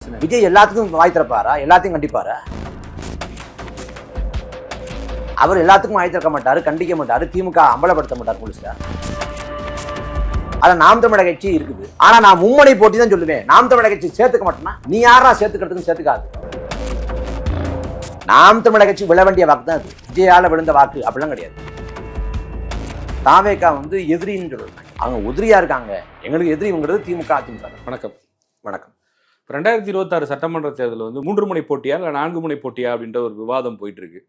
விஜய் எல்லாத்துக்கும் வாய் திறப்பாரா? எல்லாத்தையும் கண்டிப்பாரா? அவர் எல்லாத்துக்கும் வாய் திறக்க மாட்டாரு, கண்டிக்க மாட்டாரு, திமுக அம்பலப்படுத்த மாட்டார் போலீஸ்ல. அத நாம் தமிழர் கட்சி இருக்குது. ஆனா நான் மும்மணி போட்டி தான் சொல்லுவேன். நாம் தமிழர் கட்சி சேர்த்துக்க மாட்டேன்னா நீ யாரா சேர்த்துக்கிறதுக்கு? சேர்த்துக்காது. நாம் தமிழர் கட்சி விழ வேண்டிய வாக்கு தான் அது. விஜயால விழுந்த வாக்கு அப்படிலாம் கிடையாது. தாவேகா எதிரின்னு சொல்றாங்க. அவங்க உதிரியா இருக்காங்க. எங்களுக்கு எதிரிங்கிறது திமுக அதிமுக. வணக்கம். வணக்கம். 2026 சட்டமன்ற தேர்தல் 3 முனை போட்டியா இல்லை 4 முனை போட்டியா அப்படின்ற ஒரு விவாதம் போயிட்டு இருக்கு.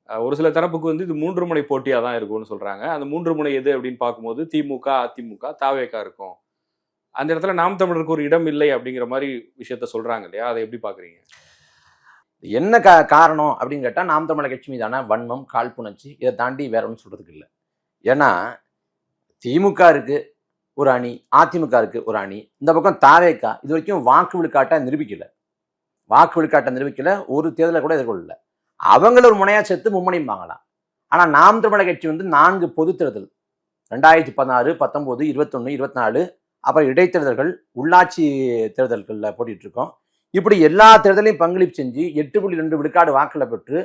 ஒரு சில தரப்புக்கு இது 3 முனை போட்டியா தான் இருக்கும்னு சொல்றாங்க. அந்த 3 முனை எது அப்படின்னு பார்க்கும்போது திமுக, அதிமுக, தாவேகா இருக்கும். அந்த இடத்துல நாம் தமிழருக்கு ஒரு இடம் இல்லை அப்படிங்கிற மாதிரி விஷயத்த சொல்றாங்க இல்லையா? அதை எப்படி பாக்குறீங்க? என்ன காரணம் அப்படின்னு கேட்டா, நாம் தமிழர் கட்சி மீதான வன்மம், காழ்ப்புணர்ச்சி, இதை தாண்டி வேற ஒன்றும் சொல்றதுக்கு இல்லை. ஏன்னா திமுக இருக்கு ஒரு அணி, அதிமுக இருக்கு ஒரு அணி, இந்த பக்கம் தாவேகா இது வரைக்கும் வாக்கு விழுக்காட்டை நிரூபிக்கல. ஒரு தேர்தலை கூட எதிர்கொள்ளல. அவங்கள ஒரு முனையா சேர்த்து மும்மணியும் வாங்கலாம். ஆனா நாம் தமிழர் கட்சி 4 பொது தேர்தல் 2016, 19, 21, 24, அப்புறம் இடைத்தேர்தல்கள், உள்ளாட்சி தேர்தல்களில் போட்டிட்டு இருக்கோம். இப்படி எல்லா தேர்தலையும் பங்களிப்பு செஞ்சு 8.2 விழுக்காடு வாக்குகளை பெற்று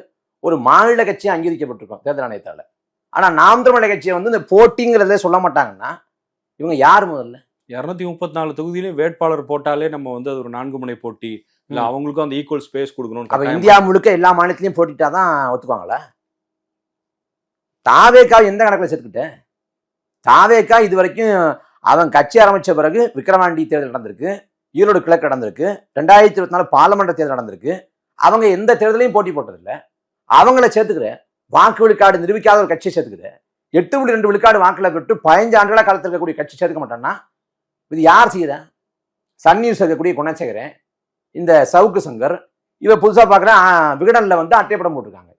ஒரு மாநில கட்சியை அங்கீகரிக்கப்பட்டிருக்கோம் தேர்தல் ஆணையத்தால. ஆனா நாம் தமிழர் கட்சியை இந்த போட்டிங்கிறதே சொல்ல மாட்டாங்கன்னா இவங்க யார்? முதல்ல 234 தொகுதியிலும் வேட்பாளர் போட்டாலே நம்ம அது ஒரு 4 முனை போட்டி இல்ல, அவங்களுக்கும் அந்த ஈக்குவல் ஸ்பேஸ் கொடுக்கணும். அப்ப இந்தியா முழுக்க எல்லா மாநிலத்திலையும் போட்டிட்டாதான் ஒத்துக்குவாங்களா? தாவேகா எந்த கணக்குல சேர்த்துக்கிட்ட? தாவேகா இது வரைக்கும் அவன் கட்சி ஆரம்பிச்ச பிறகு விக்கிரவாண்டி தேர்தல் நடந்திருக்கு, ஈரோடு கிழக்கு நடந்திருக்கு, 2024 பார்லமெண்ட் தேர்தல் நடந்திருக்கு. அவங்க எந்த தேர்தலையும் போட்டி போட்டதில்லை. அவங்கள சேர்த்துக்கிற வாக்கு விழுக்காடு நிரூபிக்காத ஒரு கட்சியை சேர்த்துக்கிற 8.2 விழுக்காடு வாக்குல பெற்று 15 ஆண்டுகளா காலத்தில் இருக்கக்கூடிய கட்சி சேர்த்துக்க மாட்டான்னா இது யார் செய்யுற? சன் நியூஸ் இருக்கக்கூடிய குணசேகரன், இந்த சவுக்கு சங்கர், இவ புதுசா பாக்குறேன் விகடன்ல அட்டைப்படம் போட்டிருக்காங்க.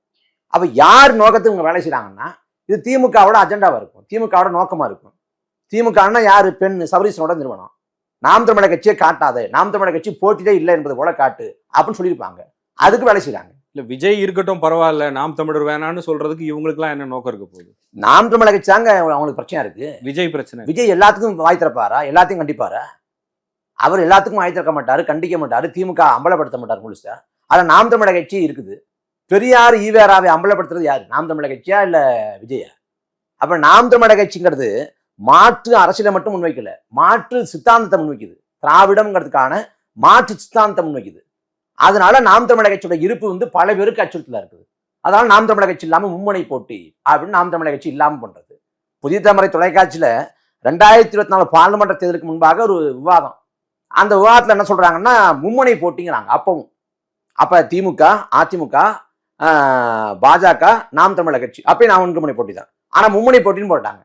அப்ப யார் நோக்கத்துக்கு இவங்க வேலை செய்யறாங்கன்னா இது திமுகவோட அஜெண்டாவா இருக்கும், திமுகவோட நோக்கமா இருக்கும். திமுகன்னா யாரு? பெண் சபரீசனோட நிறுவனம். நாம் தமிழர் கட்சியை காட்டாத, நாம் தமிழர் கட்சி போட்டியே இல்லை என்பது போல காட்டு அப்படின்னு சொல்லியிருப்பாங்க. அதுக்கு வேலை செய்யறாங்க. இல்ல விஜய் இருக்கட்டும் பரவாயில்ல, நாம் தமிழர் வேணான்னு சொல்றதுக்கு இவங்களுக்கு எல்லாம் என்ன நோக்கம் இருக்க போகுது? நாம் தமிழர் கட்சி தாங்க அவங்களுக்கு பிரச்சனை இருக்கு. விஜய் பிரச்சனை. விஜய் எல்லாத்துக்கும் வாய் திறப்பாரா? எல்லாத்தையும் கண்டிப்பாரா? அவர் எல்லாத்துக்கும் வாய் திறக்க மாட்டாரு, கண்டிக்க மாட்டாரு, திமுக அம்பலப்படுத்த மாட்டார் முழுசா. ஆனா நாம் தமிழர் கட்சி இருக்குது. பெரியார் ஈவேராவை அம்பலப்படுத்துறது யாரு? நாம் தமிழர் கட்சியா இல்ல விஜயா? அப்ப நாம் தமிழர் கட்சிங்கிறது மாற்று அரசியலை மட்டும் முன்வைக்கல, மாற்று சித்தாந்தத்தை முன்வைக்குது. திராவிடம்ங்கிறதுக்கான மாற்று சித்தாந்தத்தை முன்வைக்குது. அதனால நாம் தமிழர் கட்சியோட இருப்பு பல பேருக்கு அச்சுறுத்தலா இருக்குது. அதனால நாம் தமிழர் கட்சி இல்லாம மும்மணி போட்டி அப்படின்னு நாம் தமிழர் கட்சி இல்லாம பண்றது. புதிய தலைமுறை தொலைக்காட்சியில 2024 பார்லமெண்ட் தேர்தலுக்கு முன்பாக ஒரு விவாதம். அந்த விவாதத்துல என்ன சொல்றாங்கன்னா மும்மணி போட்டிங்கிறாங்க. அப்ப திமுக, அதிமுக, பாஜக, நாம் தமிழர் கட்சி அப்பயும் நான் 4 முனை போட்டி தான். ஆனா மும்மணி போட்டின்னு போட்டாங்க.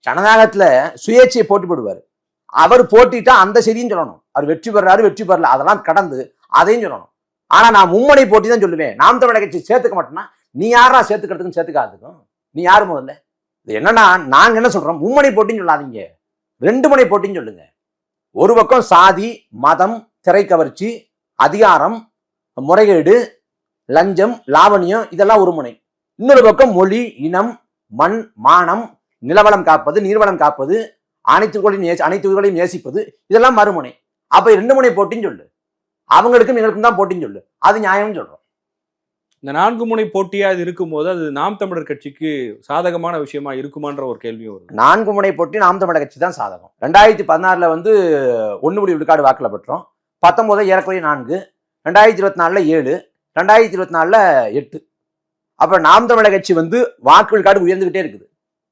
ஜனநாயகத்துல சுயேட்சையை போட்டி போடுவாரு. அவர் போட்டிட்டா அந்த செய்தியும் சொல்லணும். அவர் வெற்றி பெறாரு, வெற்றி பெறல, அதெல்லாம் கடந்து அதையும் சொல்லணும். ஆனா நான் மும்மணி போட்டி தான் சொல்லுவேன். நாம் தமிழர் கட்சி சேர்த்துக்க மாட்டேன்னா நீ யாரா சேர்த்துக்கிறதுக்கும் சேர்த்துக்காதுக்கும்? நீ யாரு? முதல்ல இது என்னன்னா, நாங்க என்ன சொல்றோம், மும்மணி போட்டின்னு சொல்லாதீங்க, 2 முனை போட்டின்னு சொல்லுங்க. ஒரு பக்கம் சாதி, மதம், திரைக்கவர்ச்சி, அதிகாரம், முறைகேடு, லஞ்சம், லாவணியம், இதெல்லாம் ஒரு முனை. இன்னொரு பக்கம் மொழி, இனம், மண், மானம், நிலவளம் காப்பது, நீர்வளம் காப்பது, அனைத்து உயிர்களையும் நேசிப்பது, இதெல்லாம் மறுமுனை. அப்ப 2 முனை போட்டின்னு சொல்லு. அவங்களுக்கும் எங்களுக்கும் தான் போட்டின்னு சொல்லு. அது நியாயம்னு சொல்றோம். இந்த 4 முனை போட்டியா இது இருக்கும்போது அது நாம் தமிழர் கட்சிக்கு சாதகமான விஷயமா இருக்குமான்ற ஒரு கேள்வியும் வரும். 4 முனை போட்டி நாம் தமிழர் கட்சி தான் சாதகம். 2016 1 விழுக்காடு வாக்குல பெற்றோம். 19 ஏறக்குறைய 4, 2024 7, 2024 8. அப்ப நாம் தமிழர் கட்சி வாக்கு விழுக்காடு உயர்ந்துகிட்டே இருக்குது.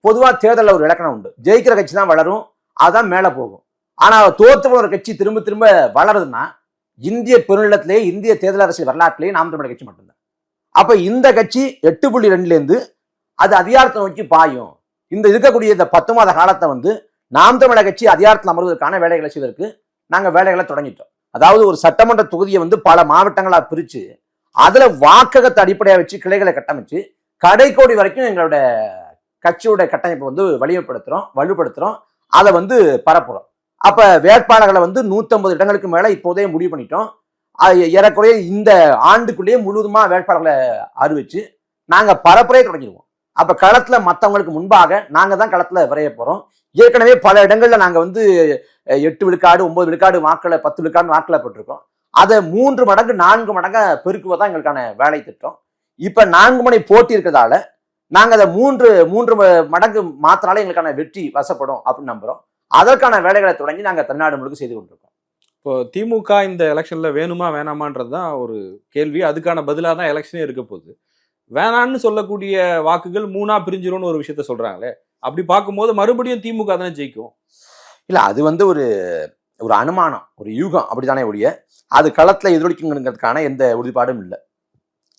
பொதுவா தேர்தலில் ஒரு இலக்கணம் உண்டு, ஜெயிக்கிற கட்சி தான் வளரும், அதான் மேல போகும். ஆனா தோத்து போன ஒரு கட்சி திரும்ப திரும்ப வளருதுன்னா இந்திய பெருநிலத்திலேயே, இந்திய தேர்தல் அரசியல் வரலாற்றிலேயே நாம் தமிழர் கட்சி மட்டும்தான். அப்ப இந்த கட்சி 8.2 அது அதிகாரத்தை நோக்கி பாயும். இந்த இருக்கக்கூடிய இந்த 10 மாத காலத்தை நாம் தமிழர் கட்சி அதிகாரத்தில் அமர்வதற்கான வேலைகளை செய்வதற்கு நாங்க வேலைகளை தொடங்கிட்டோம். அதாவது ஒரு சட்டமன்ற தொகுதியை பல மாவட்டங்களா பிரிச்சு அதுல வாக்ககத்தை அடிப்படையா வச்சு கிளைகளை கட்டமைச்சு கடைக்கோடி வரைக்கும் எங்களோட கட்சியோட கட்டமைப்பை வலுப்படுத்துறோம். அதை பரப்புறோம். அப்ப வேட்பாளர்களை 150 இடங்களுக்கு மேல இப்போதே முடிவு பண்ணிட்டோம். ஏறக்குறைய இந்த ஆண்டுக்குள்ளேயே முழுவதுமா வேட்பாளர்களை அறிவிச்சு நாங்க பரப்புரையை தொடங்கிடுவோம். அப்ப களத்துல மற்றவங்களுக்கு முன்பாக நாங்க தான் களத்துல விரைய போறோம். ஏற்கனவே பல இடங்கள்ல நாங்க 8 விழுக்காடு 9 விழுக்காடு வாக்களை 10 விழுக்காடு வாக்களை பெற்றிருக்கோம். அதை 3 மடங்கு 4 மடங்கு பெருக்குவதான் எங்களுக்கான வேலை திட்டம். இப்ப 4 முனை போட்டி இருக்கிறதால நாங்க அதை 3 மடங்கு மாத்தினாலே எங்களுக்கான வெற்றி வசப்படும் அப்படின்னு நம்புறோம். அதற்கான வேலைகளை தொடங்கி நாங்க தமிழ்நாடு முழுக்க செய்து கொண்டிருக்கோம். இப்போ திமுக இந்த எலெக்ஷன்ல வேணுமா வேணாமான்றது தான் ஒரு கேள்வி. அதுக்கான பதிலாக தான் எலெக்ஷனே இருக்க போகுது. வேணான்னு சொல்லக்கூடிய வாக்குகள் 3ஆ பிரிஞ்சிரும்னு ஒரு விஷயத்த சொல்றாங்களே, அப்படி பார்க்கும்போது மறுபடியும் திமுக தானே ஜெயிக்கும். இல்ல அது வந்து ஒரு ஒரு அனுமானம், ஒரு யூகம் அப்படித்தானே ஒழிய அது களத்துல எதிரொலிக்குங்கிறதுக்கான எந்த உறுதிப்பாடும் இல்லை.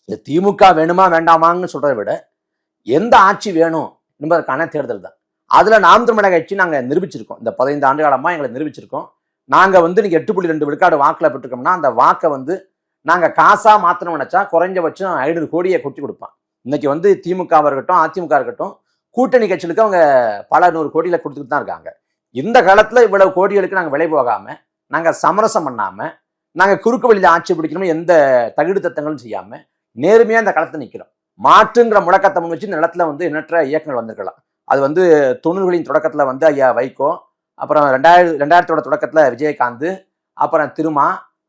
இந்த திமுக வேணுமா வேண்டாமான்னு சொல்றதை விட எந்த ஆட்சி வேணும் என்பதற்கான தேர்தல் தான். அதுல நாம் தமிழர் கட்சி நாங்க நிரூபிச்சிருக்கோம். இந்த 15 ஆண்டு காலமா எங்களை நிரூபிச்சிருக்கோம். நாங்க வந்து நீங்க 8.2 விழுக்காடு வாக்குல பெற்றிருக்கோம்னா அந்த வாக்கை வந்து நாங்க காசா மாத்தணும் நினைச்சா குறைஞ்சபட்சம் 500 கோடியை கொட்டி கொடுப்பான். இன்னைக்கு வந்து திமுக இருக்கட்டும், அதிமுக இருக்கட்டும், கூட்டணி கட்சிகளுக்கு அவங்க பல 100 கோடியில கொடுத்துட்டு தான் இருக்காங்க. இந்த காலத்துல இவ்வளவு கோடிகளுக்கு நாங்க விலை போகாம, நாங்க சமரசம் பண்ணாம, நாங்க குறுக்கு வழியில ஆட்சி பிடிக்கணும் எந்த தகுடு தத்தங்களும் செய்யாம நேர்மையா இந்த களத்தை நிக்கிறோம். மாற்றுங்கிற முழக்கத்தை முன் வச்சு நிலத்துல வந்து எண்ணற்ற இயக்கங்கள் வந்திருக்கலாம். அது வந்து 90களின் தொடக்கத்துல வந்து ஐயா வைகோ, அப்புறம் 2000 தொடக்கத்துல விஜயகாந்த், அப்புறம் திருமா,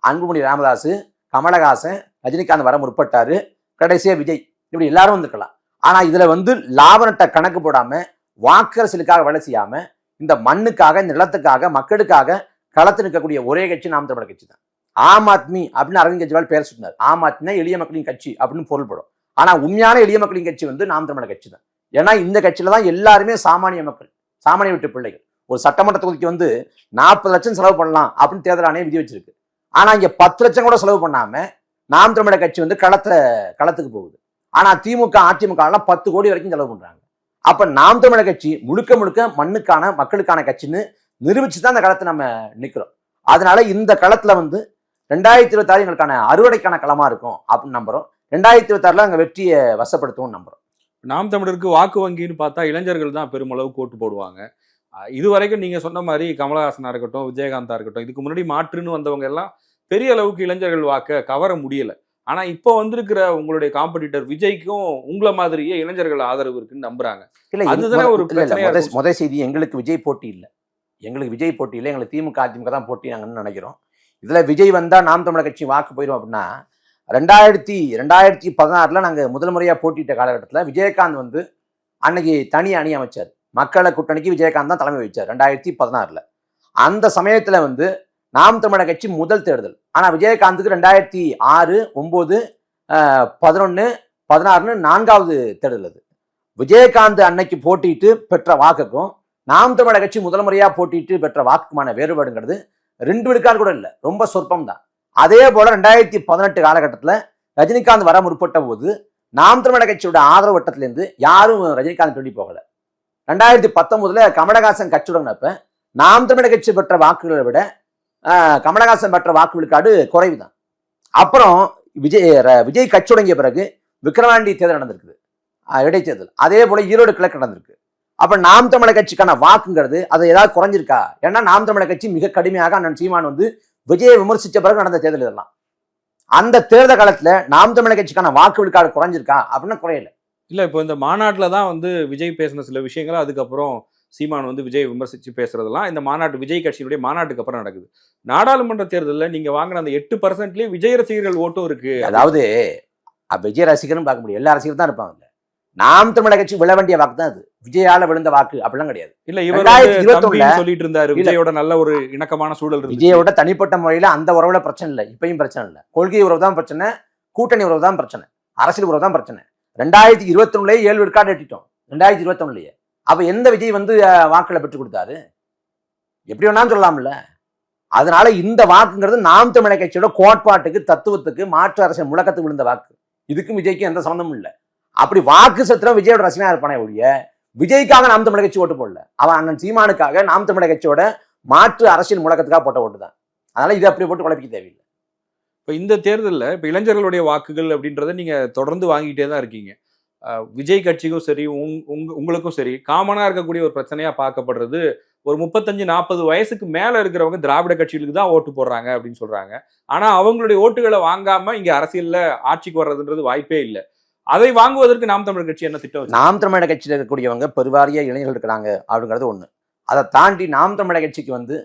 அன்புமணி ராமதாஸ், கமலஹாசன், ரஜினிகாந்த் வர முற்பட்டாரு, கடைசியா விஜய், இப்படி எல்லாரும் வந்திருக்கலாம். ஆனா இதுல வந்து லாப நட்ட கணக்கு போடாம, வாக்கரசலுக்காக வேலை செய்யாம, இந்த மண்ணுக்காக, இந்த நிலத்துக்காக, மக்களுக்காக களத்து நிற்கக்கூடிய ஒரே கட்சி நாம் தமிழர் கட்சி தான். ஆம் ஆத்மி அப்படின்னு அரவிந்த் கெஜ்ரிவால் பேர் சொன்னார். ஆம் ஆத்மினா எளிய மக்களின் கட்சி அப்படின்னு பொருள்படும். ஆனா உண்மையான எளிய மக்களின் கட்சி வந்து நாம் தமிழர் கட்சி தான். ஏன்னா இந்த கட்சியில தான் எல்லாருமே சாமானிய மக்கள், சாமானிய வீட்டு பிள்ளைகள். ஒரு சட்டமன்ற தொகுதிக்கு வந்து 40 லட்சம் செலவு பண்ணலாம் அப்படின்னு தேர்தல் ஆணையம் விதி வச்சிருக்கு. ஆனா இங்க 10 லட்சம் கூட செலவு பண்ணாம நாம் தமிழர் கட்சி வந்து களத்துக்கு போகுது. ஆனா திமுக, அதிமுக 10 கோடி வரைக்கும் செலவு பண்றாங்க. அப்ப நாம் தமிழர் கட்சி முழுக்க முழுக்க மண்ணுக்கான, மக்களுக்கான கட்சின்னு நிரூபிச்சு தான் இந்த களத்தை நம்ம நிக்கிறோம். அதனால இந்த களத்துல வந்து 2026 எங்களுக்கான அறுவடைக்கான களமா இருக்கும் அப்படின்னு நம்புறோம். 2026ல அங்க வெற்றியை வசப்படுத்துவோம் நம்புறோம். நாம் தமிழருக்கு வாக்கு வங்கின்னு பார்த்தா இளைஞர்கள் தான் பெருமளவுக்கு ஓட்டு போடுவாங்க. இதுவரைக்கும் நீங்க சொன்ன மாதிரி கமலஹாசனா இருக்கட்டும், விஜயகாந்தா இருக்கட்டும், இதுக்கு முன்னாடி மாற்றுன்னு வந்தவங்க எல்லாம் பெரிய அளவுக்கு இளைஞர்கள் வாக்க கவர முடியல. ஆனா இப்போ வந்திருக்கிற உங்களுடைய காம்படிட்டர் விஜய்க்கும் உங்களை மாதிரியே இளைஞர்கள் ஆதரவு இருக்குன்னு நம்புறாங்க. அதுதானே ஒரு பிரச்சனையா இருக்கு. முதல் செய்தி, எங்களுக்கு விஜய் போட்டி இல்லை. எங்களுக்கு எங்களுக்கு திமுக, அதிமுக தான் போட்டி நாங்கன்னு நினைக்கிறோம். இதுல விஜய் வந்தா நாம் தமிழர் கட்சி வாக்கு போயிடும் அப்படின்னா, 2016ல நாங்க முதல் முறையா போட்டியிட்ட காலகட்டத்தில் விஜயகாந்த் வந்து அன்னைக்கு தனி அணி அமைச்சார். மக்களை கூட்டணிக்கு விஜயகாந்த் தான் தலைமை வச்சார் 2016ல. அந்த சமயத்துல வந்து நாம் தமிழர் கட்சி முதல் தேர்தல். ஆனா விஜயகாந்துக்கு 2006, 9, 11, 16 4வது தேர்தல். அது விஜயகாந்த் அன்னைக்கு போட்டிட்டு பெற்ற வாக்குக்கும் நாம் தமிழர் கட்சி முதல் முறையா போட்டிட்டு பெற்ற வாக்குக்குமான வேறுபாடுங்கிறது 2 விழுக்காடு கூட இல்லை, ரொம்ப சொற்பம் தான். அதே போல 2018 காலகட்டத்தில் ரஜினிகாந்த் வர முற்பட்ட போது நாம் தமிழர் கட்சியோட ஆதரவு வட்டத்திலிருந்து யாரும் ரஜினிகாந்த் சொல்லி போகல. 2019ல கமலஹாசன் கட்சி தொடங்கினப்ப நாம் தமிழர் கட்சி பெற்ற வாக்குகளை விட கமலஹாசன் பெற்ற வாக்கு விழுக்காடு குறைவு தான். அப்புறம் விஜய் கட்சி தொடங்கிய பிறகு விக்கிரவாண்டி தேர்தல் நடந்திருக்குது, இடைத்தேர்தல். அதே போல ஈரோடு கிழக்கு நடந்திருக்கு. அப்ப நாம் தமிழர் கட்சிக்கான வாக்குங்கிறது அது ஏதாவது குறைஞ்சிருக்கா? ஏன்னா நாம் தமிழர் கட்சி மிக கடுமையாக அண்ணன் சீமான் வந்து விஜயை விமர்சிச்ச பிறகு நடந்த தேர்தல் இதெல்லாம். அந்த தேர்தல் காலத்துல நாம் தமிழர் கட்சிக்கான வாக்கு விழுக்காடு குறைஞ்சிருக்கா அப்படின்னா குறையல. இல்ல, இப்போ இந்த மாநாட்டில் தான் வந்து விஜய் பேசின சில விஷயங்கள், அதுக்கப்புறம் சீமான் வந்து விஜய் விமர்சிச்சு பேசுறதெல்லாம் இந்த மாநாட்டு, விஜய் கட்சியினுடைய மாநாட்டுக்கு அப்புறம் நடக்குது. நாடாளுமன்ற தேர்தலில் நீங்க வாங்கின அந்த 8%லயே விஜய் ரசிகர்கள் ஓட்டும் இருக்கு. அதாவது விஜய் ரசிகர்னு பார்க்க முடியும், எல்லா ரசிகரும் தான் இருப்பாங்க. நாம் தமிழர் கட்சி விழ வேண்டிய வாக்கு தான் அது, விஜயால விழுந்த வாக்கு அப்படிலாம் கிடையாது. இல்ல, இவர் சொல்லிட்டு இருந்தாரு விஜயோட நல்ல ஒரு இணக்கமான சூழல் இருக்கு. விஜயோட தனிப்பட்ட முறையில அந்த உறவுல பிரச்சனை இல்லை, இப்பயும் பிரச்சனை இல்லை. கொள்கை உறவு தான் பிரச்சனை, கூட்டணி உறவு தான் பிரச்சனை, அரசியல் உறவு தான் பிரச்சனை. 2021லயே 7 விழுக்காடு எட்டிட்டோம் 2021லயே. அப்ப எந்த விஜய் வந்து வாக்குகளை பெற்றுக் கொடுத்தாரு? எப்படி வேணாலும் சொல்லலாம்ல. அதனால இந்த வாக்குங்கிறது நாம் தமிழர் கட்சியோட கோட்பாட்டுக்கு, தத்துவத்துக்கு, மாற்று அரசியல் முழக்கத்துக்கு விழுந்த வாக்கு. இதுக்கும் விஜய்க்கும் எந்த சம்பந்தமும் இல்லை. அப்படி வாக்கு சத்திரம் விஜயோட ரசனையா இருப்பானே ஒழிய விஜய்க்காக நாம் தமிழர் கட்சி ஓட்டு போடல. அவன் அண்ணன் சீமானுக்காக நாம் தமிழர் கட்சியோட மாற்று அரசியல் முழக்கத்துக்காக போட்ட ஓட்டு தான். அதனால இது அப்படி போட்டு குழப்பிக்க தேவையில்லை. இப்போ இந்த தேர்தலில் இப்போ இளைஞர்களுடைய வாக்குகள் அப்படின்றத நீங்க தொடர்ந்து வாங்கிட்டே தான் இருக்கீங்க. விஜய் கட்சிக்கும் சரி, உங்களுக்கும் சரி, காமனா இருக்கக்கூடிய ஒரு பிரச்சனையா பார்க்கப்படுறது, ஒரு 35-40 வயசுக்கு மேல இருக்கிறவங்க திராவிட கட்சிகளுக்கு தான் ஓட்டு போடுறாங்க அப்படின்னு சொல்றாங்க. ஆனா அவங்களுடைய ஓட்டுகளை வாங்காம இங்க அரசியல்ல ஆட்சிக்கு வர்றதுன்றது வாய்ப்பே இல்லை. அதை வாங்குவதற்கு நாம் தமிழர் கட்சி என்ன திட்டம்? நாம் தமிழர் கட்சியில் இருக்கக்கூடியவங்க பெருவாரியா இளைஞர்கள் இருக்கிறாங்க அப்படிங்கிறது ஒண்ணு. அதை தாண்டி நாம் தமிழர் கட்சிக்கு வந்து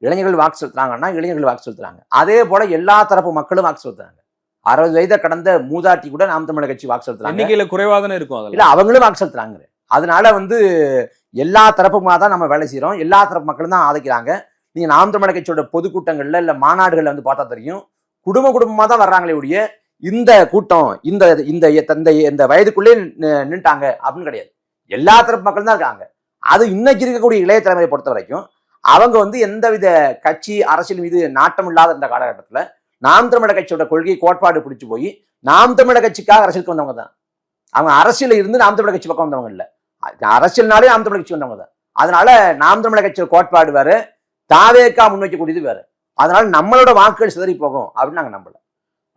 இளைஞர்கள் வாக்கு செலுத்துறாங்கன்னா இளைஞர்கள் வாக்கு செலுத்துறாங்க. அதே போல எல்லா தரப்பு மக்களும் வாக்கு செலுத்துறாங்க. 60 வயதை கடந்த மூதாட்டி கூட நாம் தமிழர் கட்சி வாக்கு செலுத்துறாங்க. எண்ணிக்கையில குறைவா தானே இருக்கும். இல்ல அவங்களும் வாக்கு செலுத்துறாங்க. அதனால எல்லா தரப்புமா தான் நம்ம வேலை செய்யறோம். எல்லா தரப்பு மக்களும் தான் ஆதரிக்கிறாங்க. நீங்க நாம் தமிழர் கட்சியோட பொதுக்கூட்டங்கள்ல இல்ல மாநாடுகள்ல பார்த்தா தெரியும், குடும்பமா தான் வர்றாங்களே ஒழிய இந்த கூட்டம் இந்த இந்த இந்த வயதுக்குள்ளே நின்ட்டாங்க அப்படின்னு கிடையாது. எல்லா தரப்பு மக்களும் தான் இருக்காங்க. அது இன்னைக்கு இருக்கக்கூடிய இளைய தலைமுறையை பொறுத்த வரைக்கும் அவங்க எந்தவித கட்சி அரசியல் மீது நாட்டம் இல்லாத இந்த காலகட்டத்துல நாம் தமிழர் கட்சியோட கொள்கை கோட்பாடு பிடிச்சு போய் நாம் தமிழர் கட்சிக்காக அரசியலுக்கு வந்தவங்க தான். அவங்க அரசியல இருந்து நாம் தமிழர் கட்சி பக்கம் வந்தவங்க இல்ல, அரசியல்னாலே நாம் தமிழர் கட்சி வந்தவங்க தான். அதனால நாம் தமிழர் கட்சியோட கோட்பாடு வேற, தாவேக்கா முன்வைக்கக்கூடியது வேற. அதனால நம்மளோட வாக்குகள் சிதறி போகும் அப்படின்னு நாங்க நம்பல.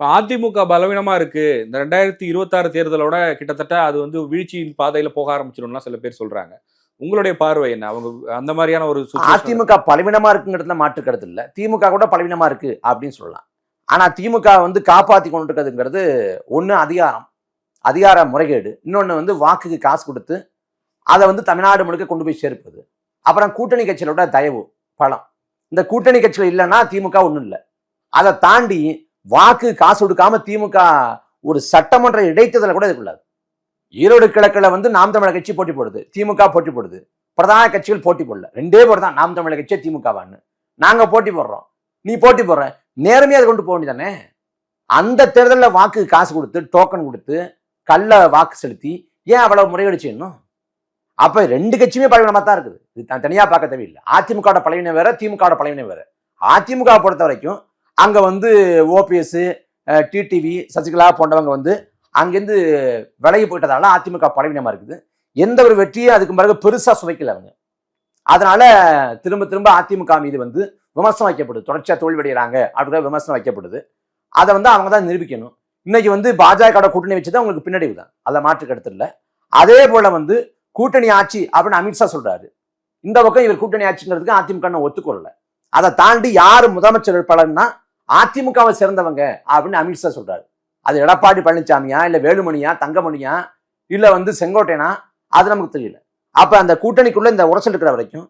அதிமுக பலவீனமா இருக்கு. இந்த 2026 தேர்தலோட கிட்டத்தட்ட அது வீழ்ச்சியின் பாதையில போக ஆரம்பிச்சிடும்லாம் சில பேர் சொல்றாங்க. உங்களுடைய பார்வை என்ன? அவங்க அந்த மாதிரியான ஒரு அதிமுக பலவீனமா இருக்குங்கிறதுல மாற்று கருத்து இல்ல. திமுக கூட பலவீனமா இருக்கு அப்படின்னு சொல்லலாம். ஆனா திமுக காப்பாத்தி கொண்டு இருக்கிறதுங்கிறது ஒண்ணு அதிகார முறைகேடு, இன்னொன்னு வாக்குக்கு காசு கொடுத்து அதை தமிழ்நாடு முழுக்க கொண்டு போய் சேர்ப்பது, அப்புறம் கூட்டணி கட்சிகளோட தயவு பலம். இந்த கூட்டணி கட்சிகள் இல்லைன்னா திமுக ஒண்ணும் இல்லை. அதை தாண்டி வாக்கு காசு கொடுக்காம திமுக ஒரு சட்டமன்ற இடைத்தேர்தலை கூட எதிர்கொள்ளாது. ஈரோடு கிழக்குல நாம் தமிழர் கட்சி போட்டி போடுது, திமுக போட்டி போடுது, பிரதான கட்சிகள் போட்டி போடல. 2 பேர் தான், நாம் தமிழர் கட்சி திமுகவான்னு. நாங்க போட்டி போடுறோம், நீ போட்டி போடுற, நேர்மையா அதை கொண்டு போக வேண்டியதானே. அந்த தேர்தலில் வாக்கு காசு கொடுத்து டோக்கன் கொடுத்து கள்ள வாக்கு செலுத்தி ஏன் அவ்வளவு முறையீடு செய்யணும்? அப்ப 2 கட்சியுமே பலவீனமா தான் இருக்குது. இது தனியா பார்க்க தேவையில்லை. அதிமுக பலவீனம் வேற, திமுக பலவீனம் வேற. அதிமுக பொறுத்த வரைக்கும் அங்க ஓபிஎஸ், டிடிவி, சசிகலா போன்றவங்க அங்கிருந்து விலகி போயிட்டதால அதிமுக பலவீனமா இருக்குது. எந்த ஒரு வெற்றியும் அதுக்கு பிறகு பெருசா சுவைக்கல அவங்க. அதனால திரும்ப அதிமுக மீது விமர்சனம் வைக்கப்படுது. தொடர்ச்சியா தோல்வியடைகிறாங்க அப்படிங்கிற விமர்சனம் வைக்கப்படுது. அதை அவங்க தான் நிரூபிக்கணும். இன்னைக்கு பாஜக கூட்டணி வச்சுதான் உங்களுக்கு பின்னடைவு தான், அதை மாற்று கருத்து இல்லை. அதே போல கூட்டணி ஆட்சி அப்படின்னு அமித்ஷா சொல்றாரு. இந்த பக்கம் இவர் கூட்டணி ஆட்சிங்கிறதுக்கு அதிமுக ஒத்துக்கொள்ளல. அதை தாண்டி யாரு முதலமைச்சர் வேட்பாளர்னா அதிமுகவை சேர்ந்தவங்க அப்படின்னு அமித்ஷா சொல்றாரு. அது எடப்பாடி பழனிசாமியா, இல்ல வேலுமணியா, தங்கமணியா, இல்ல செங்கோட்டையனா, அது நமக்கு தெரியல. அப்ப அந்த கூட்டணிக்குள்ள இந்த உரசல் இருக்கிற வரைக்கும்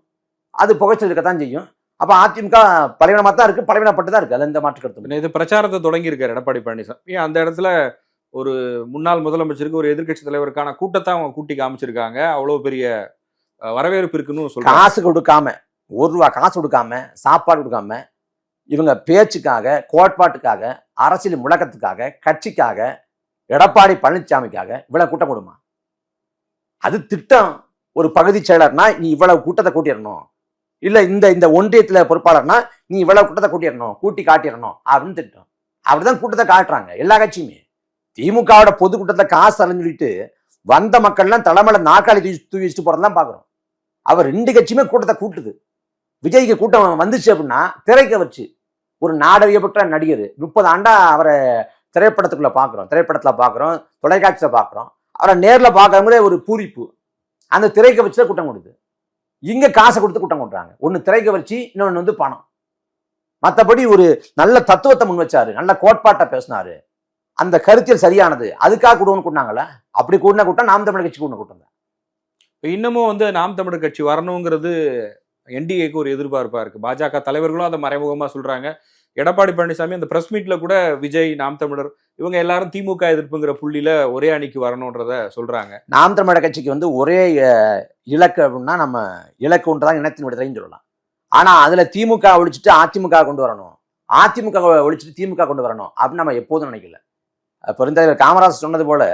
அது புகைச்சல் இருக்கத்தான் செய்யும். அப்ப அதிமுக பலவீனமா தான் இருக்கு, பலவீனப்பட்டு தான் இருக்கு. அது இந்த மாற்று கருத்து. இது பிரச்சாரத்தை தொடங்கி இருக்காரு எடப்பாடி பழனிசாமி. அந்த இடத்துல ஒரு முன்னாள் முதலமைச்சருக்கு ஒரு எதிர்கட்சி தலைவருக்கான கூட்டத்தை அவங்க கூட்டி காமிச்சிருக்காங்க. அவ்வளவு பெரிய வரவேற்பு இருக்குன்னு சொல்றாங்க. காசு கொடுக்காம, ₹1 காசு கொடுக்காம, சாப்பாடு கொடுக்காம, இவங்க பேச்சுக்காக, கோட்பாட்டுக்காக, அரசியல் முழக்கத்துக்காக, கட்சிக்காக, எடப்பாடி பழனிசாமிக்காக இவ்வளவு கூட்டம் கொடுமா? அது திட்டம். ஒரு பகுதி செயலர்னா நீ இவ்வளவு கூட்டத்தை கூட்டிடணும், இல்ல இந்த ஒன்றியத்துல பொறுப்பாளர்னா நீ இவ்வளவு கூட்டத்தை கூட்டிடணும், கூட்டி காட்டிடணும் அப்படின்னு திட்டம். அப்படிதான் கூட்டத்தை காட்டுறாங்க எல்லா கட்சியுமே. திமுகவோட பொதுக்கூட்டத்தை காசு அலைஞ்சுட்டு வந்த மக்கள்லாம் தலைமையில நாக்காளி தூக்கி வச்சுட்டு போறதான் பாக்குறோம். அவர் 2 கட்சியுமே கூட்டத்தை கூட்டுது. விஜய்க்கு கூட்டம் வந்துச்சு அப்படின்னா திரைக்க வச்சு ஒரு நாடகப்பட்ட நடிகர் 30 ஆண்டா அவரை திரைப்படத்துல பாக்குறோம், தொலைக்காட்சியில பாக்குறோம். அவரை நேர்ல பார்க்கறவங்களே ஒரு பூரிப்பு. அந்த திரைக்க வச்சுதான் கூட்டம் கொடுது. இங்க காசை கொடுத்து கூட்டம் கொடுறாங்க. ஒண்ணு திரைக்க வச்சு, இன்னொன்னு பணம். மற்றபடி ஒரு நல்ல தத்துவத்தை முன் வச்சாரு, நல்ல கோட்பாட்டை பேசினாரு, அந்த கருத்தியல் சரியானது, அதுக்காக கூட்டாங்களா? அப்படி கூட்டின கூட்டம் நாம் தமிழர் கட்சி கூட்டின கூட்டம் தான். இன்னமும் நாம் தமிழர் கட்சி வரணுங்கிறது என்டிஏக்கு ஒரு எதிர்பார்ப்பா இருக்கு. பாஜக தலைவர்களும் அதை மறைமுகமா சொல்றாங்க. எடப்பாடி பழனிசாமி அந்த பிரஸ் மீட்ல கூட விஜய், நாம் தமிழர் இவங்க எல்லாரும் திமுக எதிர்ப்புங்கிற புள்ளியில ஒரே அணிக்கு வரணும்ன்றத சொல்றாங்க. நாம் தமிழர் கட்சிக்கு ஒரே இலக்கு அப்படின்னா நம்ம இலக்கு ஒன்றுதான் இனத்தின் விடுதலைன்னு சொல்லலாம். ஆனா அதுல திமுக ஒழிச்சிட்டு அதிமுக கொண்டு வரணும், அதிமுக ஒழிச்சிட்டு திமுக கொண்டு வரணும் அப்படின்னு நம்ம எப்போதும் நினைக்கல. பெருந்தலைவர் காமராஜர் சொன்னது போல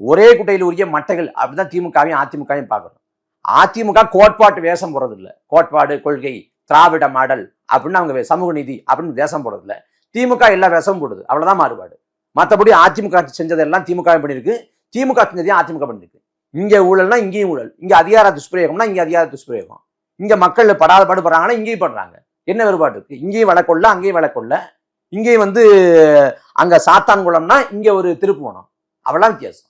ஒரே குட்டையில் உரிய மட்டைகள் அப்படிதான் திமுகவையும் அதிமுகவையும் பார்க்கணும். அதிமுக கோட்பாட்டு வேஷம் போடுறது இல்லை. கோட்பாடு, கொள்கை, திராவிட மாடல் அப்படின்னு அவங்க சமூக நீதி அப்படின்னு வேஷம் போடுறது இல்லை. திமுக எல்லா வேஷமும் போடுது, அவ்வளவுதான் மாறுபாடு. மற்றபடி அதிமுக செஞ்சதெல்லாம் திமுக பண்ணிருக்கு, திமுக செஞ்சதையும் அதிமுக பண்ணிருக்கு. இங்க ஊழல்னா இங்கேயும் ஊழல், இங்க அதிகார துஷ்பிரயோகம்னா இங்க அதிகார துஷ்பிரயோகம், இங்க மக்கள் படாத பாடுபடுறாங்கன்னா இங்கேயும் பண்றாங்க. என்ன வேறுபாடு இருக்கு? இங்கேயும் வழக்கொள்ள, அங்கேயும் வழக்கொள்ள, இங்கேயும் அங்க சாத்தான்குளம்னா இங்க ஒரு திருப்புவனம், அவ்வளவு வித்தியாசம்.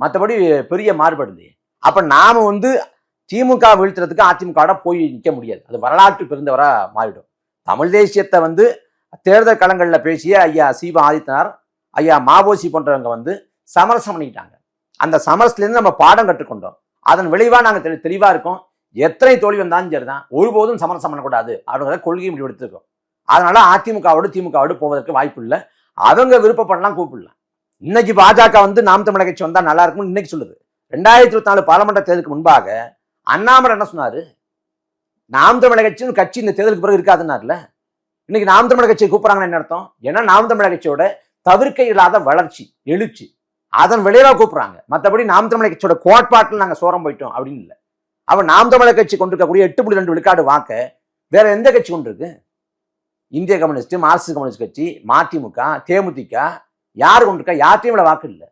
மற்றபடி பெரிய மாறுபாடு இல்லையே. அப்ப நாம திமுக வீழ்த்துறதுக்கு அதிமுக போய் நிற்க முடியாது. அது வரலாற்று பெருந்தவரா மாறிடும். தமிழ் தேசியத்தை தேர்தல் களங்கள்ல பேசிய ஐயா சீபா ஆதித்தனார், ஐயா மாவோசி போன்றவங்க சமரசம் பண்ணிக்கிட்டாங்க. அந்த சமரசத்துல இருந்து நம்ம பாடம் கற்றுக்கொண்டோம். அதன் விளைவா நாங்க தெளிவா இருக்கோம். எத்தனை தோல்வி வந்தாலும் சரிதான், ஒருபோதும் சமரசம் பண்ணக்கூடாது அப்படிங்கிற கொள்கையை முடிவு எடுத்திருக்கோம். அதனால அதிமுகவோடு திமுகவோடு போவதற்கு வாய்ப்பு இல்லை. அவங்க விருப்பப்படலாம், கூப்பிடலாம். இன்னைக்கு பாஜக வந்து நாம் தமிழர் கட்சி வந்தா நல்லா இருக்கும்னு இன்னைக்கு சொல்லுது. 2024 பாராளுமன்ற தேர்தலுக்கு முன்பாக அண்ணாமலை என்ன சொன்னாரு? நாம் தமிழர் கட்சின்னு கட்சி இந்த தேர்தலுக்கு பிறகு இருக்காதுன்னாருல. இன்னைக்கு நாம் தமிழர் கட்சியை கூப்பிடுறாங்கன்னு என்ன அர்த்தம்? ஏன்னா நாம் தமிழர் கட்சியோட தவிர்க்க இல்லாத வளர்ச்சி, எழுச்சி, அதன் விளைவா கூப்பிடுறாங்க. மற்றபடி நாம் தமிழர் கட்சியோட கோட்பாட்டில் நாங்க சோரம் போயிட்டோம் அப்படின்னு இல்லை. அவன் நாம் தமிழர் கட்சி கொண்டிருக்கக்கூடிய 8.2 விழுக்காடு வாக்க வேற எந்த கட்சி கொண்டிருக்கு? இந்திய கம்யூனிஸ்ட், மார்க்சிஸ்ட் கம்யூனிஸ்ட் கட்சி, மதிமுக, தேமுதிக யாரு கொண்டிருக்கா? யார்ட்டையும் இவ்வளவு வாக்கு இல்லை.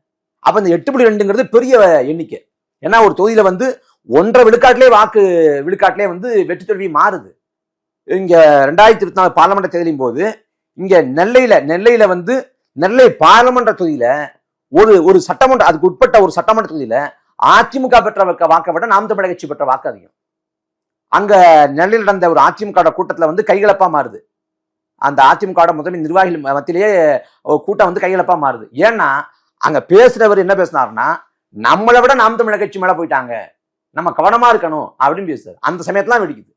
அப்ப இந்த 8.2ங்கிறது பெரிய எண்ணிக்கை. ஏன்னா ஒரு தொகுதியில வந்து 1.5 விழுக்காட்டிலே வந்து வெற்றி தோல்வி மாறுது. இங்க 2024 பாராளுமன்ற தேர்தலின் போது இங்க நெல்லையில வந்து நெல்லை பாராளுமன்ற தொகுதியில ஒரு சட்டமன்ற, அதுக்கு உட்பட்ட ஒரு சட்டமன்ற தொகுதியில அதிமுக பெற்ற வாக்கை விட நாம் தமிழர் கட்சி பெற்ற வாக்கு அதிகம். அங்க நெல்லையில் நடந்த ஒரு அதிமுக கூட்டத்துல வந்து கைகலப்பா மாறுது. அந்த அதிமுக முதன்மை நிர்வாகிகள் மத்தியிலேயே கூட்டம் வந்து கைகலப்பா மாறுது. ஏன்னா அங்க பேசுறவர் என்ன பேசினாருன்னா, நம்மளை விட நாம் தமிழர் கட்சி மேல போயிட்டாங்க, நம்ம கவனமா இருக்கணும் அப்படின்னு பேசுறாரு. அந்த சமயத்துல வெடிக்குது.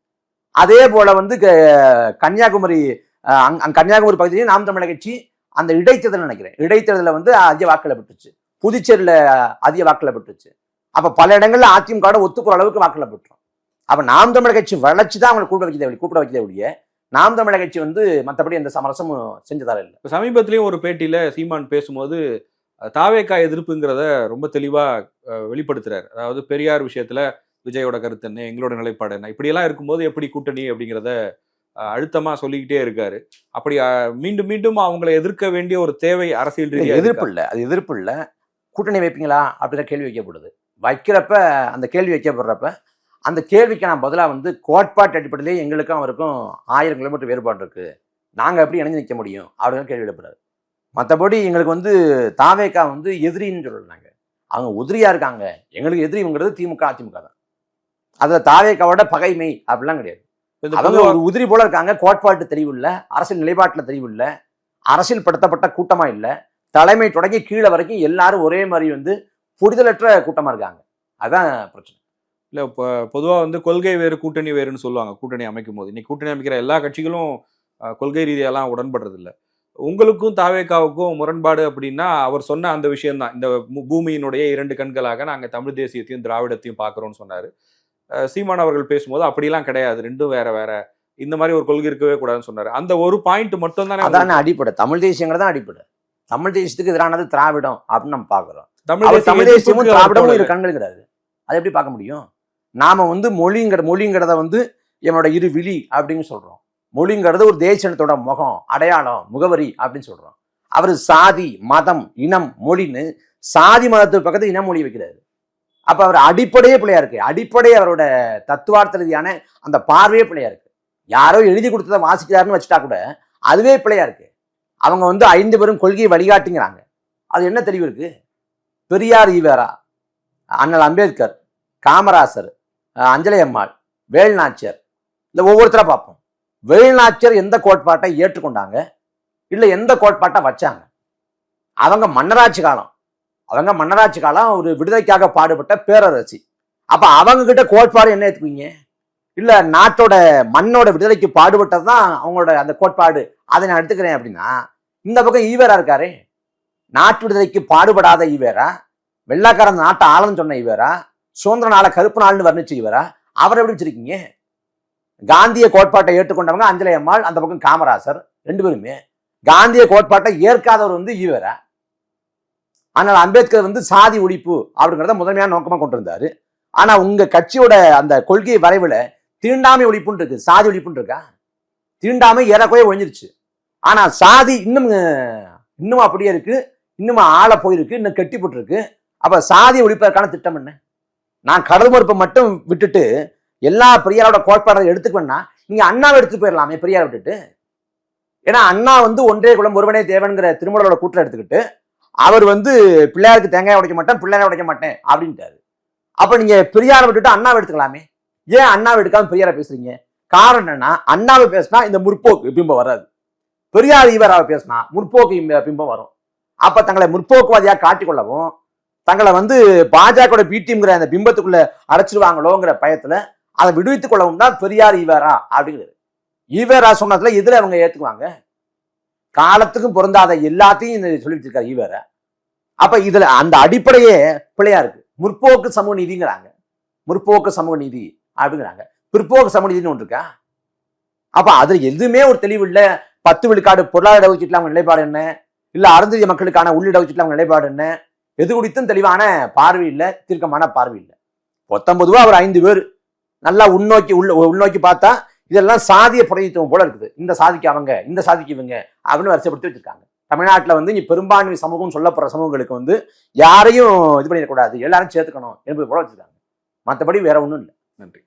அதே போல வந்து கன்னியாகுமரி பகுதியிலேயே நாம் தமிழர் கட்சி அந்த இடைத்தேர்தல் நினைக்கிறேன், இடைத்தேர்தலில் வந்து அதிக வாக்குகளை பெற்றுச்சு. புதுச்சேரியில அதிக வாக்குகளை பெற்றுச்சு. அப்ப பல இடங்கள்ல அதிமுக ஒத்துக்கிற அளவுக்கு வாக்குகளை பெற்றோம். அப்ப நாம் தமிழர் கட்சி வளர்ச்சி தான் அவங்களை கூப்பிட வைக்கிறத ஒழிய நாம் தமிழர் கட்சி வந்து மற்றபடி எந்த சமரசமும் செஞ்சதால இல்லை. சமீபத்திலையும் ஒரு பேட்டியில சீமான் பேசும்போது தாவேகா எதிர்ப்புங்கிறத ரொம்ப தெளிவா வெளிப்படுத்துறாரு. அதாவது பெரியார் விஷயத்துல விஜயோட கருத்து என்ன, எங்களோட நிலைப்பாடு என்ன, இப்படியெல்லாம் இருக்கும்போது எப்படி கூட்டணி அப்படிங்கிறத அழுத்தமா சொல்லிக்கிட்டே இருக்காரு. அப்படி மீண்டும் மீண்டும் அவங்களை எதிர்க்க வேண்டிய ஒரு தேவை அரசியல் ரீதியாக எதிர்ப்பு இல்லை, அது எதிர்ப்பு இல்லை. கூட்டணி வைப்பீங்களா அப்படிதான் கேள்வி வைக்கப்படுது. வைக்கிறப்ப அந்த கேள்வி வைக்கப்படுறப்ப அந்த கேள்விக்கு நான் பதிலாக வந்து கோட்பாட்டு அடிப்படையிலேயே எங்களுக்கும் அவருக்கும் 1000 கிலோமீட்டர் வேறுபாடு இருக்கு, நாங்கள் எப்படி இணைஞ்சு நிற்க முடியும் அப்படின்னு கேள்வி எழுப்புறாரு. மற்றபடி எங்களுக்கு வந்து தாவேகா வந்து எதிரின்னு சொல்றாங்க, அவங்க உதிரியா இருக்காங்க. எங்களுக்கு எதிரிங்கிறது திமுக அதிமுக தான். அதுல தாவேகாவோட பகைமை அப்படிலாம் கிடையாது. அவங்க ஒரு உதிரி போல இருக்காங்க. கோட்பாட்டு தெரிவு இல்லை, அரசியல் நிலைப்பாட்டுல தெரிவு இல்லை, அரசியல் படுத்தப்பட்ட கூட்டமா இல்லை, தலைமை தொடங்கி கீழே வரைக்கும் எல்லாரும் ஒரே மாதிரி வந்து புரிதலற்ற கூட்டமா இருக்காங்க. அதுதான் பிரச்சனை. இல்லை, இப்போ பொதுவாக வந்து கொள்கை வேறு கூட்டணி வேறுன்னு சொல்லுவாங்க. கூட்டணி அமைக்கும் போது இன்னைக்கு கூட்டணி அமைக்கிற எல்லா கட்சிகளும் கொள்கை ரீதியெல்லாம் உடன்படுறது இல்லை. உங்களுக்கும் தாவேகாவுக்கும் முரண்பாடு அப்படின்னா அவர் சொன்ன அந்த விஷயம்தான், இந்த பூமியினுடைய 2 கண்களாக நாங்கள் தமிழ் தேசியத்தையும் திராவிடத்தையும் பார்க்குறோம்னு சொன்னார். சீமான் அவர்கள் பேசும்போது அப்படிலாம் கிடையாது, ரெண்டும் வேற வேற, இந்த மாதிரி ஒரு கொள்கை இருக்கவே கூடாதுன்னு சொன்னார். அந்த ஒரு பாயிண்ட் மட்டும் தானே அதான அடிப்படை. தமிழ் தேசியங்கிறது தான் அடிப்படை. தமிழ் தேசியத்துக்கு எதிரானது திராவிடம் அப்படின்னு நம்ம பார்க்குறோம். தமிழ் தேசியமும் திராவிடமும் இரு கண்கள் கிடையாது, அதை எப்படி பார்க்க முடியும்? நாம வந்து மொழிங்கிறத வந்து என்னோட இரு விழி அப்படின்னு சொல்றோம். மொழிங்கிறது ஒரு தேசியத்தோட முகம், அடையாளம், முகவரி அப்படின்னு சொல்றோம். அவர் சாதி, மதம், இனம், மொழின்னு சாதி மதத்துக்கு பக்கத்து இனம் மொழி வைக்கிறாரு. அப்ப அவர் அடிப்படையே பிள்ளையா இருக்கு. அடிப்படை அவரோட தத்துவார்த்த ரீதியான அந்த பார்வையே பிள்ளையா இருக்கு. யாரோ எழுதி கொடுத்ததை வாசிக்கிறாருன்னு வச்சுட்டா கூட அதுவே பிள்ளையா இருக்கு. அவங்க வந்து 5 பேரும் கொள்கையை வழிகாட்டுங்கிறாங்க. அது என்ன தெளிவு இருக்கு? பெரியார், ஈவேரா, அண்ணல் அம்பேத்கர், காமராசர், அஞ்சலை அம்மாள், வேலுநாச்சியார், இந்த ஒவ்வொருத்தரா பார்ப்போம். வேலுநாச்சியார் எந்த கோட்பாட்டை ஏற்றுக்கொண்டாங்க, இல்ல எந்த கோட்பாட்டை வச்சாங்க? அவங்க மன்னராட்சி காலம் ஒரு விடுதலைக்காக பாடுபட்ட பேரரசி. அப்ப அவங்க கிட்ட கோட்பாடு என்ன ஏற்றுக்குவீங்க? இல்ல நாட்டோட மண்ணோட விடுதலைக்கு பாடுபட்டதுதான் அவங்களோட அந்த கோட்பாடு, அதை நான் எடுத்துக்கிறேன் அப்படின்னா, இந்த பக்கம் ஈவேரா இருக்காரு, நாட்டு விடுதலைக்கு பாடுபடாத ஈவேரா, வெள்ளாக்காரன் நாட்டை ஆளுன்னு சொன்ன ஈவேரா, சுதந்திர நாளை கருப்பு நாள்னு வர்ணிச்சு ஈவேரா, அவரை எப்படி வச்சிருக்கீங்க? காந்திய கோட்பாட்டை ஏற்றுக்கொண்டவங்க அஞ்சலை அம்மாள், அந்த பக்கம் காமராசர், 2 பேருமே. காந்திய கோட்பாட்டை ஏற்காதவர் வந்து ஈவேரா. ஆனால் அம்பேத்கர் வந்து சாதி ஒழிப்பு அப்படிங்கிறத முதன்மையான நோக்கமா கொண்டு இருந்தாரு. ஆனா உங்க கட்சியோட அந்த கொள்கை வரைவுல தீண்டாமை ஒழிப்புன்னு இருக்கு, சாதி ஒழிப்புன்னு இருக்கா? தீண்டாமை ஏறக்குறைய ஒழிஞ்சிருச்சு. ஆனா சாதி இன்னும் அப்படியே இருக்கு, இன்னும் ஆள போயிருக்கு, இன்னும் கெட்டி போட்டு இருக்கு. அப்ப சாதி ஒழிப்பதற்கான திட்டம் என்ன? நான் கடல் மறுப்பை மட்டும் விட்டுட்டு எல்லா பெரியாரோட கோட்பாடை எடுத்துக்குவேன்னா நீங்க அண்ணாவை எடுத்துட்டு போயிடலாமே பெரியாரை விட்டுட்டு. ஏன்னா அண்ணா வந்து ஒன்றே குலம் ஒருவனே தேவன்கிற திருமூலரோட கூற்றை எடுத்துக்கிட்டு அவர் வந்து பிள்ளையாருக்கு தேங்காய் உடைக்க மாட்டேன், பிள்ளையாரை உடைக்க மாட்டேன் அப்படின்ட்டாரு. அப்ப நீங்க பெரியாரை விட்டுட்டு அண்ணாவை எடுத்துக்கலாமே. ஏன் அண்ணாவை எடுக்காம பெரியாரை பேசுறீங்க? காரணம் என்னன்னா, அண்ணாவை பேசினா இந்த முற்போக்கு பிம்பம் வராது, பெரியார் ஈவேராவை பேசினா முற்போக்கு பிம்பம் வரும். அப்ப தங்களை முற்போக்குவாதியா காட்டிக்கொள்ளவும், தங்களை வந்து பாஜக பி டீம்ங்கிற அந்த பிம்பத்துக்குள்ள அடைச்சிருவாங்களோங்கிற பயத்துல அதை விடுவித்துக் கொள்ளவும் தான் பெரியார் ஈவேரா அப்படிங்கிறது. ஈவேரா சொன்னதுல எதுல அவங்க ஏத்துக்குவாங்க? காலத்துக்கும் பொருந்தாத எல்லாத்தையும் சொல்லி வச்சிருக்காரு ஈவேரா. அப்ப இதுல அந்த அடிப்படையே பிள்ளையா இருக்கு. முற்போக்கு சமூக நீதிங்கிறாங்க, முற்போக்கு சமூக நீதி அப்படிங்கிறாங்க. பிற்போக்கு சமூக நீதினு ஒன்று இருக்கா? அப்ப அதுல எதுவுமே ஒரு தெளிவு இல்ல. 10 விழுக்காடு பொருளாதார இடஒதுக்கீட்டுல அவங்க நிலைப்பாடு என்ன, இல்ல அருந்ததிய மக்களுக்கான உள்ளிடஒதுக்கீட்டுல அவங்க நிலைப்பாடு என்ன, எது குறித்தும் தெளிவான பார்வை இல்ல, தீர்க்கமான பார்வை இல்ல. 19 அவர் 5 பேர் நல்லா உள்நோக்கி பார்த்தா இதெல்லாம் சாதிய பிரதித்துவம் போல இருக்குது. இந்த சாதிக்கு அவங்க, இந்த சாதிக்கு இவங்க அப்படின்னு வரிசைப்படுத்தி வச்சிருக்காங்க. தமிழ்நாட்டில் இங்க பெரும்பான்மை சமூகம் சொல்லப்படுற சமூகங்களுக்கு யாரையும் இது பண்ணிடக்கூடாது, எல்லாரும் சேர்த்துக்கணும் என்பது போல வச்சிருக்காங்க. மற்றபடி வேற ஒன்றும் இல்லை. நன்றி.